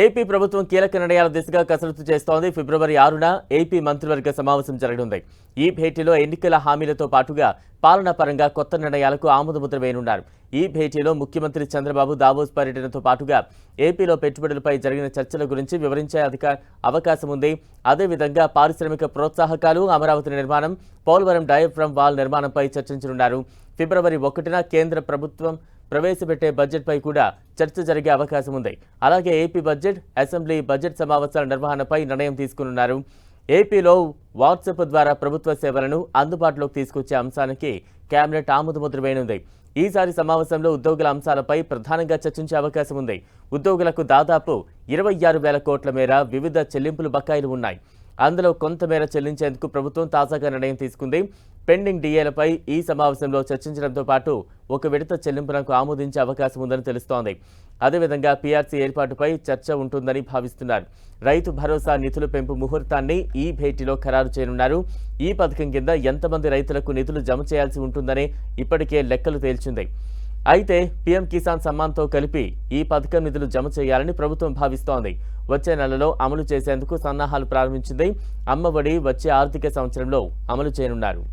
AP ప్రభుత్వం కీలక నిర్ణయాల దిశగా కసరత్తు చేస్తోంది. ఫిబ్రవరి 6న ఏపీ మంత్రివర్గ సమావేశం జరగనుంది. ఈ భేటీలో ఎన్నికల హామీలతో పాటుగా పాలనా పరంగా కొత్త నిర్ణయాలకు ఆమోదముద్ర వేయనున్నారు. ఈ భేటీలో ముఖ్యమంత్రి చంద్రబాబు దావోస్ పర్యటనతో పాటుగా ఏపీలో పెట్టుబడులపై జరిగిన చర్చల గురించి వివరించే అవకాశం ఉంది. అదేవిధంగా పారిశ్రామిక ప్రోత్సాహకాలు, అమరావతి నిర్మాణం, పోలవరం డయాఫ్రమ్ వాల్ నిర్మాణంపై చర్చించనున్నారు. ఫిబ్రవరి 1న కేంద్ర ప్రభుత్వం ప్రవేశపెట్టే బడ్జెట్పై కూడా చర్చ జరిగే అవకాశం ఉంది. అలాగే ఏపీ బడ్జెట్, అసెంబ్లీ బడ్జెట్ సమావేశాల నిర్వహణపై నిర్ణయం తీసుకున్నారు. ఏపీలో వాట్సాప్ ద్వారా ప్రభుత్వ సేవలను అందుబాటులోకి తీసుకొచ్చే అంశానికి కేబినెట్ ఆమోదముద్ర వేయనుంది. ఈసారి సమావేశంలో ఉద్యోగుల అంశాలపై ప్రధానంగా చర్చించే అవకాశం ఉంది. ఉద్యోగులకు దాదాపు 26,000 కోట్ల మేర వివిధ చెల్లింపులు బకాయిలు ఉన్నాయి. అందులో కొంతమేర చెల్లించేందుకు ప్రభుత్వం తాజాగా నిర్ణయం తీసుకుంది. పెండింగ్ డిఏలపై ఈ సమావేశంలో చర్చించడంతో పాటు ఒక విడత చెల్లింపులకు ఆమోదించే అవకాశం ఉందని తెలుస్తోంది. అదేవిధంగా పీఆర్సీ ఏర్పాటుపై చర్చ ఉంటుందని భావిస్తున్నారు. రైతు భరోసా నిధుల పెంపు ముహూర్తాన్ని ఈ భేటీలో ఖరారు చేయనున్నారు. ఈ పథకం కింద ఎంతమంది రైతులకు నిధులు జమ చేయాల్సి ఉంటుందని ఇప్పటికే లెక్కలు తేల్చింది. అయితే పీఎం కిసాన్ సమ్మాన్తో కలిపి ఈ పథకం నిధులు జమ చేయాలని ప్రభుత్వం భావిస్తోంది. వచ్చే నెలలో అమలు చేసేందుకు సన్నాహాలు ప్రారంభించింది. అమ్మఒడి వచ్చే ఆర్థిక సంవత్సరంలో అమలు చేయనున్నారు.